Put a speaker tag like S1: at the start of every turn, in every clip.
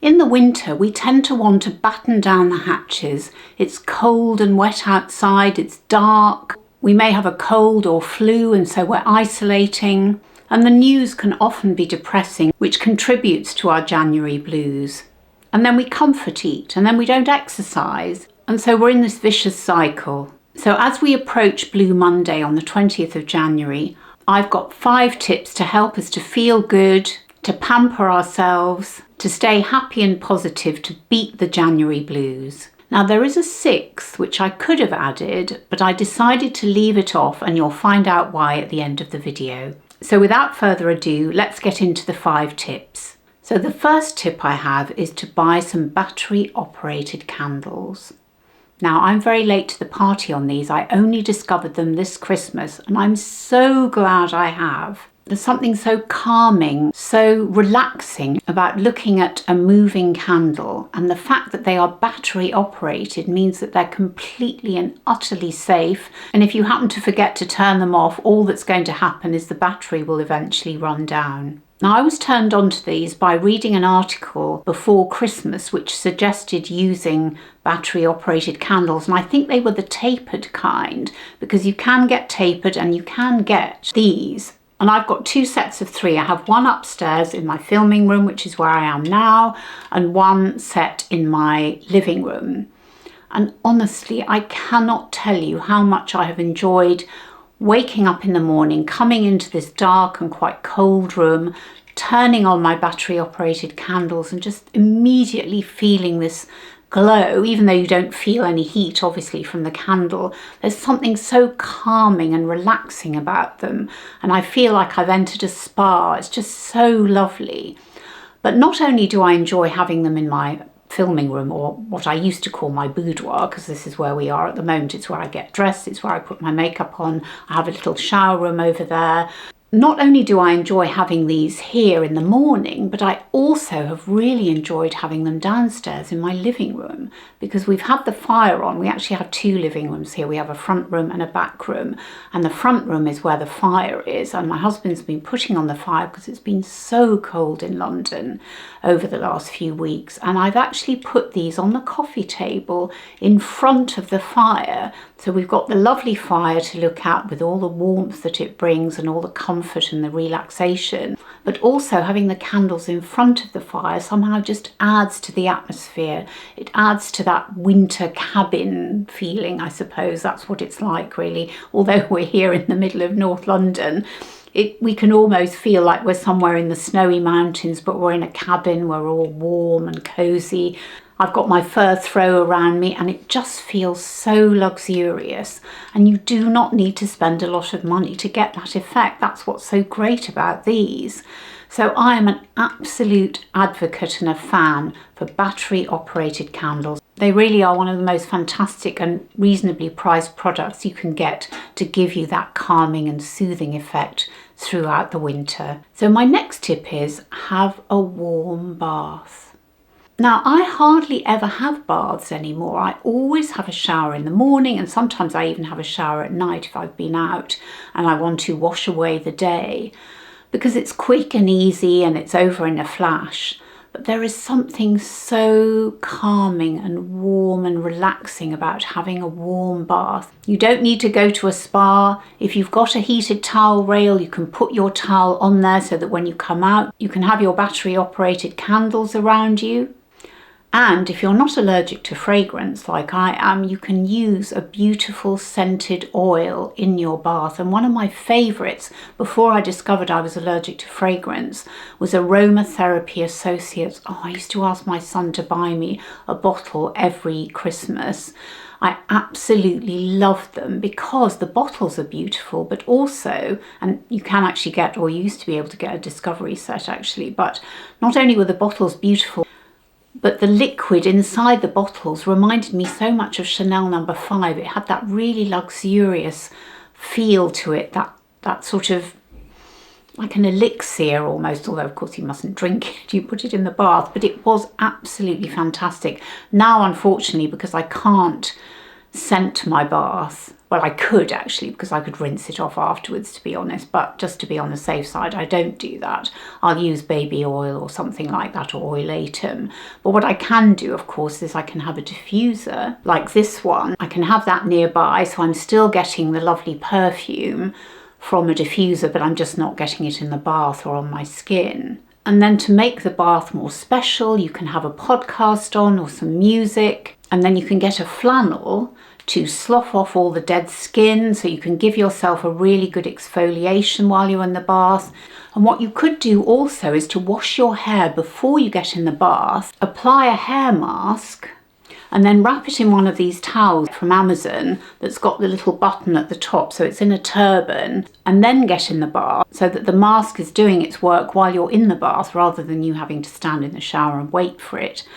S1: In the winter, we tend to want to batten down the hatches. It's cold and wet outside, it's dark. We may have a cold or flu, and so we're isolating. And the news can often be depressing, which contributes to our January blues. And then we comfort eat, and then we don't exercise. And so we're in this vicious cycle. So as we approach Blue Monday on the 20th of January, I've got 5 tips to help us to feel good, to pamper ourselves, to stay happy and positive, to beat the January blues. Now there is a 6th which I could have added, but I decided to leave it off, and you'll find out why at the end of the video. So without further ado, let's get into the 5 tips. So the first tip I have is to buy some battery operated candles. Now I'm very late to the party on these. I only discovered them this Christmas, and I'm so glad I have. There's something so calming, so relaxing about looking at a moving candle, and the fact that they are battery operated means that they're completely and utterly safe, and if you happen to forget to turn them off, all that's going to happen is the battery will eventually run down. Now I was turned on to these by reading an article before Christmas which suggested using battery operated candles, and I think they were the tapered kind, because you can get tapered and you can get these. And I've got 2 sets of 3. I have one upstairs in my filming room, which is where I am now, and one set in my living room. And honestly, I cannot tell you how much I have enjoyed waking up in the morning, coming into this dark and quite cold room, turning on my battery operated candles and just immediately feeling this glow, even though you don't feel any heat obviously from the candle. There's something so calming and relaxing about them, and I feel like I've entered a spa. It's just so lovely. But not only do I enjoy having them in my filming room, or what I used to call my boudoir, because this is where we are at the moment. It's where I get dressed, it's where I put my makeup on. I have a little shower room over there. Not only do I enjoy having these here in the morning, but I also have really enjoyed having them downstairs in my living room, because we've had the fire on. We actually have 2 living rooms here. We have a front room and a back room, and the front room is where the fire is, and my husband's been putting on the fire because it's been so cold in London over the last few weeks, and I've actually put these on the coffee table in front of the fire. So we've got the lovely fire to look at with all the warmth that it brings and all the comfort and the relaxation, but also having the candles in front of the fire somehow just adds to the atmosphere. It adds to that winter cabin feeling, I suppose. That's what it's like, really. Although we're here in the middle of North London, we can almost feel like we're somewhere in the snowy mountains, but we're in a cabin, we're all warm and cozy. I've got my fur throw around me, and it just feels so luxurious, and you do not need to spend a lot of money to get that effect. That's what's so great about these. So I am an absolute advocate and a fan for battery operated candles. They really are one of the most fantastic and reasonably priced products you can get to give you that calming and soothing effect throughout the winter. So my next tip is have a warm bath. Now, I hardly ever have baths anymore. I always have a shower in the morning, and sometimes I even have a shower at night if I've been out and I want to wash away the day, because it's quick and easy and it's over in a flash. But there is something so calming and warm and relaxing about having a warm bath. You don't need to go to a spa. If you've got a heated towel rail, you can put your towel on there so that when you come out, you can have your battery operated candles around you. And if you're not allergic to fragrance like I am, you can use a beautiful scented oil in your bath. And one of my favourites before I discovered I was allergic to fragrance was Aromatherapy Associates. Oh, I used to ask my son to buy me a bottle every Christmas. I absolutely love them because the bottles are beautiful, but also, and you can actually get, or you used to be able to get a discovery set actually, but not only were the bottles beautiful, but the liquid inside the bottles reminded me so much of Chanel No. 5. It had that really luxurious feel to it, that sort of like an elixir almost, although of course you mustn't drink it, you put it in the bath, but it was absolutely fantastic. Now, unfortunately, because I can't scent my bath. Well, I could actually, because I could rinse it off afterwards, to be honest, but just to be on the safe side, I don't do that. I'll use baby oil or something like that, or oilatum. But what I can do, of course, is I can have a diffuser like this one. I can have that nearby, so I'm still getting the lovely perfume from a diffuser, but I'm just not getting it in the bath or on my skin. And then to make the bath more special, you can have a podcast on or some music, and then you can get a flannel to slough off all the dead skin, so you can give yourself a really good exfoliation while you're in the bath. And what you could do also is to wash your hair before you get in the bath, apply a hair mask, and then wrap it in one of these towels from Amazon that's got the little button at the top, so it's in a turban, and then get in the bath so that the mask is doing its work while you're in the bath rather than you having to stand in the shower and wait for it.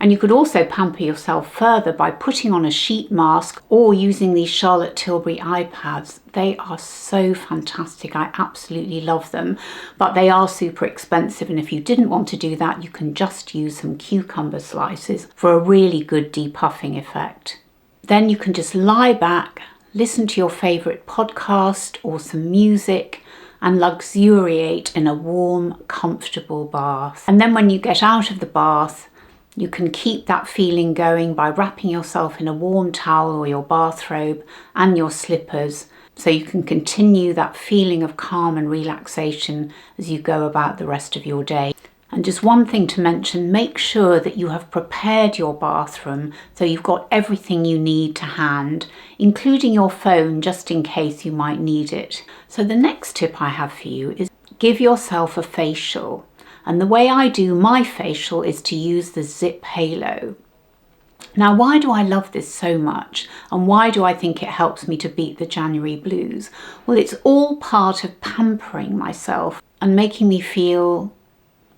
S1: And you could also pamper yourself further by putting on a sheet mask or using these Charlotte Tilbury eye pads. They are so fantastic. I absolutely love them, but they are super expensive. And if you didn't want to do that, you can just use some cucumber slices for a really good depuffing effect. Then you can just lie back, listen to your favourite podcast or some music, and luxuriate in a warm, comfortable bath. And then when you get out of the bath, you can keep that feeling going by wrapping yourself in a warm towel or your bathrobe and your slippers, so you can continue that feeling of calm and relaxation as you go about the rest of your day. And just one thing to mention, make sure that you have prepared your bathroom so you've got everything you need to hand, including your phone just in case you might need it. So the next tip I have for you is give yourself a facial. And the way I do my facial is to use the Ziip Halo. Now, why do I love this so much? And why do I think it helps me to beat the January blues? Well, it's all part of pampering myself and making me feel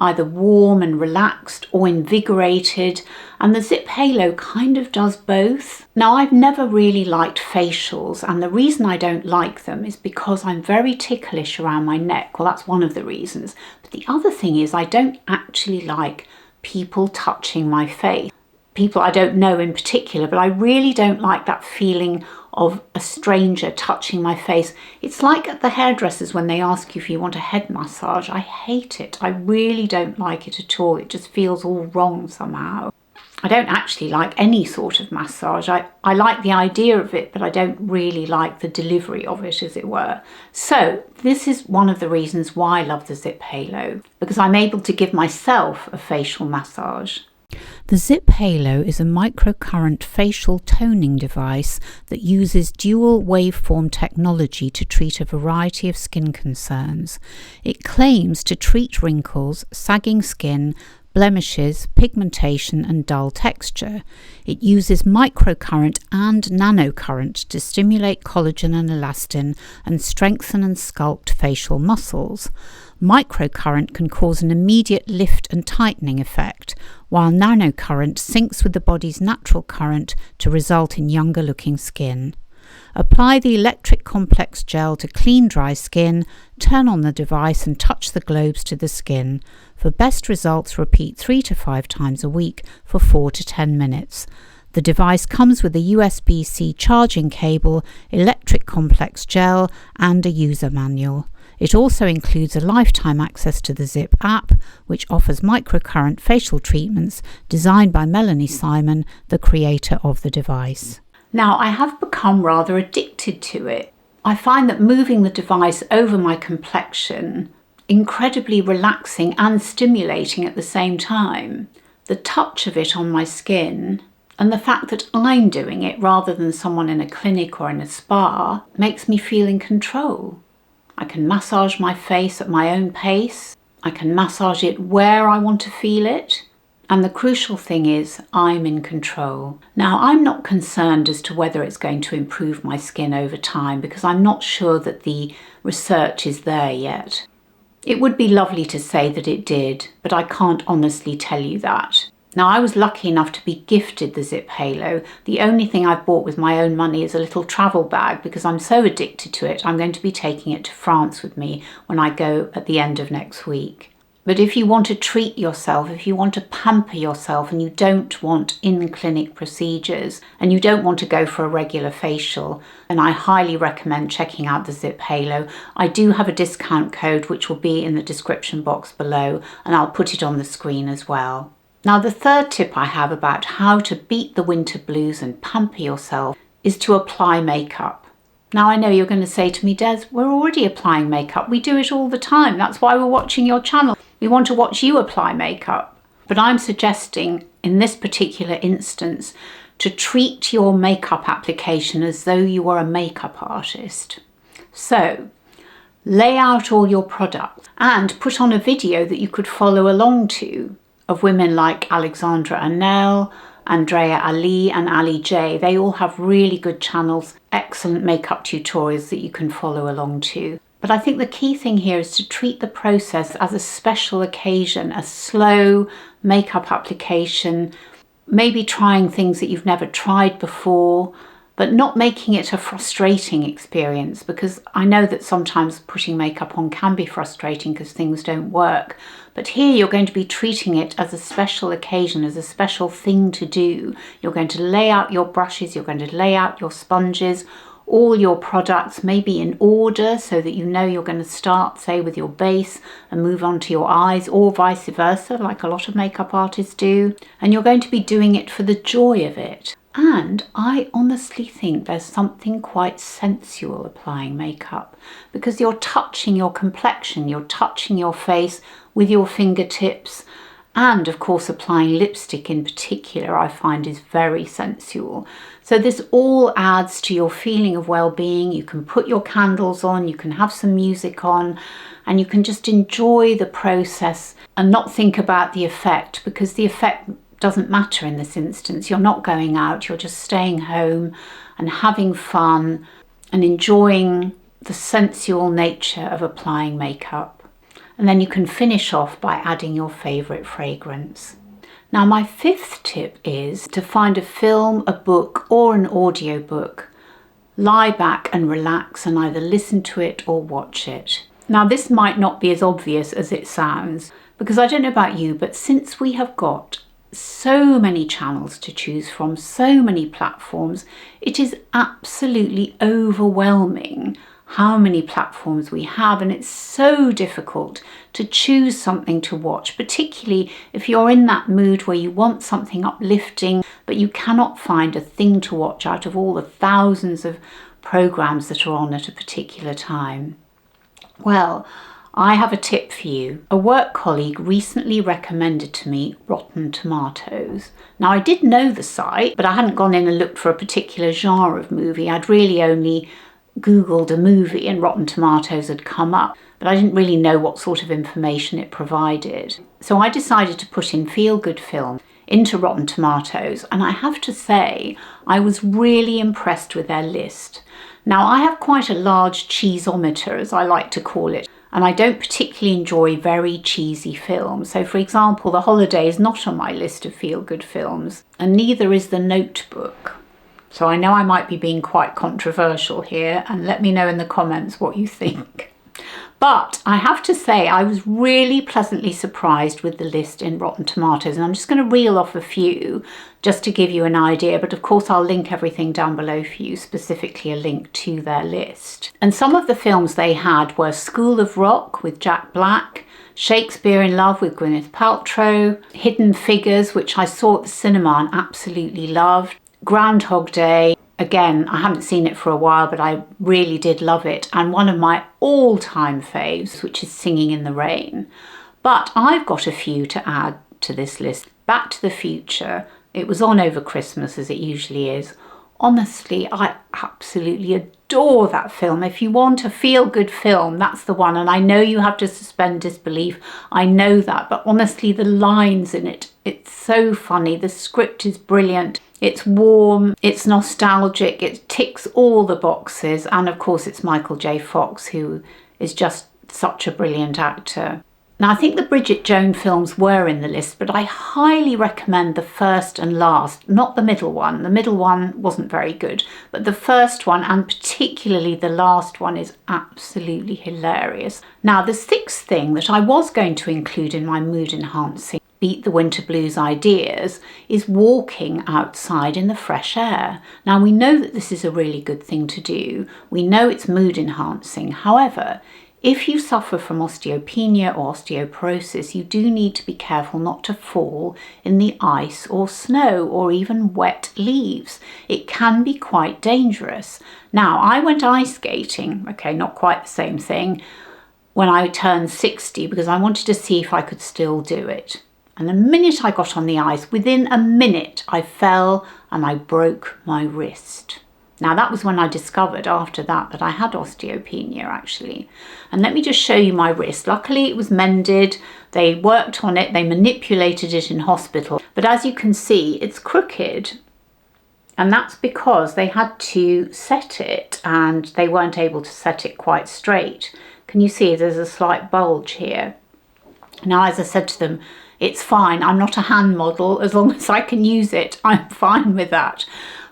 S1: either warm and relaxed or invigorated, and the Ziip Halo kind of does both. Now, I've never really liked facials, and the reason I don't like them is because I'm very ticklish around my neck. Well, that's one of the reasons. But the other thing is I don't actually like people touching my face. People I don't know in particular, but I really don't like that feeling of a stranger touching my face. It's like at the hairdressers when they ask you if you want a head massage. I hate it. I really don't like it at all. It just feels all wrong somehow. I don't actually like any sort of massage. I like the idea of it, but I don't really like the delivery of it, as it were. So this is one of the reasons why I love the Ziip Halo, because I'm able to give myself a facial massage. The Ziip Halo is a microcurrent facial toning device that uses dual waveform technology to treat a variety of skin concerns. It claims to treat wrinkles, sagging skin, blemishes, pigmentation and dull texture. It uses microcurrent and nanocurrent to stimulate collagen and elastin and strengthen and sculpt facial muscles. Microcurrent can cause an immediate lift and tightening effect, while nanocurrent syncs with the body's natural current to result in younger looking skin. Apply the electric complex gel to clean dry skin, turn on the device and touch the globes to the skin. For best results, repeat 3 to 5 times a week for 4 to 10 minutes. The device comes with a USB-C charging cable, electric complex gel and a user manual. It also includes a lifetime access to the Ziip app, which offers microcurrent facial treatments designed by Melanie Simon, the creator of the device. Now, I have become rather addicted to it. I find that moving the device over my complexion incredibly relaxing and stimulating at the same time. The touch of it on my skin and the fact that I'm doing it rather than someone in a clinic or in a spa makes me feel in control. I can massage my face at my own pace. I can massage it where I want to feel it. And the crucial thing is, I'm in control. Now, I'm not concerned as to whether it's going to improve my skin over time because I'm not sure that the research is there yet. It would be lovely to say that it did, but I can't honestly tell you that. Now, I was lucky enough to be gifted the Ziip Halo. The only thing I've bought with my own money is a little travel bag because I'm so addicted to it. I'm going to be taking it to France with me when I go at the end of next week. But if you want to treat yourself, if you want to pamper yourself and you don't want in-clinic procedures and you don't want to go for a regular facial, then I highly recommend checking out the Ziip Halo. I do have a discount code which will be in the description box below, and I'll put it on the screen as well. Now, the third tip I have about how to beat the winter blues and pamper yourself is to apply makeup. Now, I know you're going to say to me, Des, we're already applying makeup. We do it all the time. That's why we're watching your channel. We want to watch you apply makeup. But I'm suggesting in this particular instance to treat your makeup application as though you were a makeup artist. So lay out all your products and put on a video that you could follow along to of women like Alexandra Anel, Andrea Ali and Ali J. They all have really good channels, excellent makeup tutorials that you can follow along to. But I think the key thing here is to treat the process as a special occasion, a slow makeup application, maybe trying things that you've never tried before, but not making it a frustrating experience, because I know that sometimes putting makeup on can be frustrating because things don't work. But here you're going to be treating it as a special occasion, as a special thing to do. You're going to lay out your brushes, you're going to lay out your sponges, all your products maybe in order so that you know you're going to start, say, with your base and move on to your eyes, or vice versa, like a lot of makeup artists do. And you're going to be doing it for the joy of it. And I honestly think there's something quite sensual applying makeup, because you're touching your complexion, you're touching your face with your fingertips, and of course applying lipstick in particular I find is very sensual. So this all adds to your feeling of well-being. You can put your candles on, you can have some music on, and you can just enjoy the process and not think about the effect, because the effect doesn't matter in this instance. You're not going out, you're just staying home and having fun and enjoying the sensual nature of applying makeup. And then you can finish off by adding your favourite fragrance. Now, my fifth tip is to find a film, a book or an audio book, lie back and relax and either listen to it or watch it. Now, this might not be as obvious as it sounds, because I don't know about you, but since we have got so many channels to choose from, so many platforms, it is absolutely overwhelming how many platforms we have, and it's so difficult to choose something to watch, particularly if you're in that mood where you want something uplifting but you cannot find a thing to watch out of all the thousands of programs that are on at a particular time. Well, I have a tip for you. A work colleague recently recommended to me Rotten Tomatoes. Now, I did know the site, but I hadn't gone in and looked for a particular genre of movie. I'd really only Googled a movie and Rotten Tomatoes had come up, but I didn't really know what sort of information it provided. So I decided to put in Feel Good Film into Rotten Tomatoes, and I have to say I was really impressed with their list. Now, I have quite a large cheeseometer, as I like to call it, and I don't particularly enjoy very cheesy films. So, for example, The Holiday is not on my list of feel-good films, and neither is The Notebook. So I know I might be being quite controversial here, and let me know in the comments what you think. But I have to say I was really pleasantly surprised with the list in Rotten Tomatoes, and I'm just going to reel off a few just to give you an idea, but of course I'll link everything down below for you, specifically a link to their list. And some of the films they had were School of Rock with Jack Black, Shakespeare in Love with Gwyneth Paltrow, Hidden Figures, which I saw at the cinema and absolutely loved, Groundhog Day. Again, I haven't seen it for a while, but I really did love it. And one of my all-time faves, which is Singing in the Rain. But I've got a few to add to this list. Back to the Future. It was on over Christmas, as it usually is. Honestly, I absolutely adore that film. If you want a feel-good film, that's the one. And I know you have to suspend disbelief. I know that. But honestly, the lines in it, it's so funny. The script is brilliant. It's warm, it's nostalgic, it ticks all the boxes. And of course, it's Michael J. Fox, who is just such a brilliant actor. Now, I think the Bridget Jones films were in the list, but I highly recommend the first and last, not the middle one. The middle one wasn't very good, but the first one, and particularly the last one, is absolutely hilarious. Now, the sixth thing that I was going to include in my mood enhancing beat the winter blues ideas is walking outside in the fresh air. Now, we know that this is a really good thing to do. We know it's mood enhancing. However, if you suffer from osteopenia or osteoporosis, you do need to be careful not to fall in the ice or snow or even wet leaves. It can be quite dangerous. Now, I went ice skating, okay, not quite the same thing, when I turned 60 because I wanted to see if I could still do it. And the minute I got on the ice, within a minute, I fell and I broke my wrist. Now, that was when I discovered after that I had osteopenia, actually. And let me just show you my wrist. Luckily, it was mended. They worked on it. They manipulated it in hospital. But as you can see, it's crooked. And that's because they had to set it and they weren't able to set it quite straight. Can you see there's a slight bulge here? Now, as I said to them, it's fine. I'm not a hand model. As long as I can use it, I'm fine with that.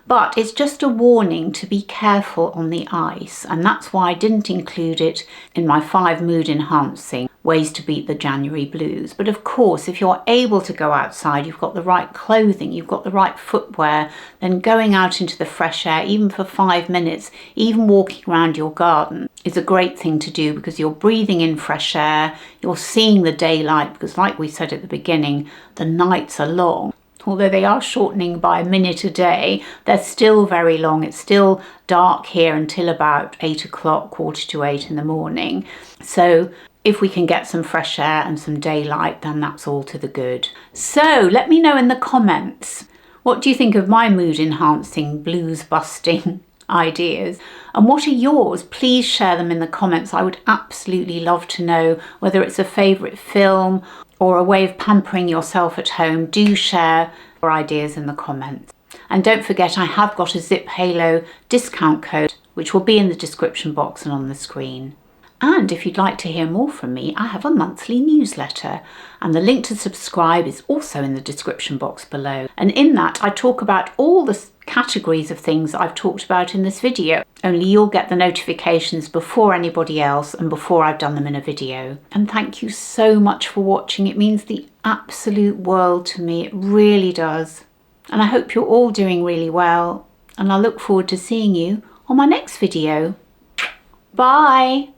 S1: But it's just a warning to be careful on the ice, and that's why I didn't include it in my 5 mood enhancing ways to beat the January blues. But of course, if you're able to go outside, you've got the right clothing, you've got the right footwear, then going out into the fresh air, even for 5 minutes, even walking around your garden is a great thing to do because you're breathing in fresh air, you're seeing the daylight, because like we said at the beginning, the nights are long. Although they are shortening by a minute a day, they're still very long. It's still dark here until about 8 o'clock, 7:45 in the morning. So if we can get some fresh air and some daylight, then that's all to the good. So let me know in the comments, what do you think of my mood enhancing, blues busting ideas? And what are yours? Please share them in the comments. I would absolutely love to know whether it's a favourite film or a way of pampering yourself at home. Do share your ideas in the comments. And don't forget, I have got a Ziip Halo discount code, which will be in the description box and on the screen. And if you'd like to hear more from me, I have a monthly newsletter, and the link to subscribe is also in the description box below. And in that, I talk about all the categories of things that I've talked about in this video, only you'll get the notifications before anybody else and before I've done them in a video. And thank you so much for watching. It means the absolute world to me. It really does. And I hope you're all doing really well, and I look forward to seeing you on my next video. Bye.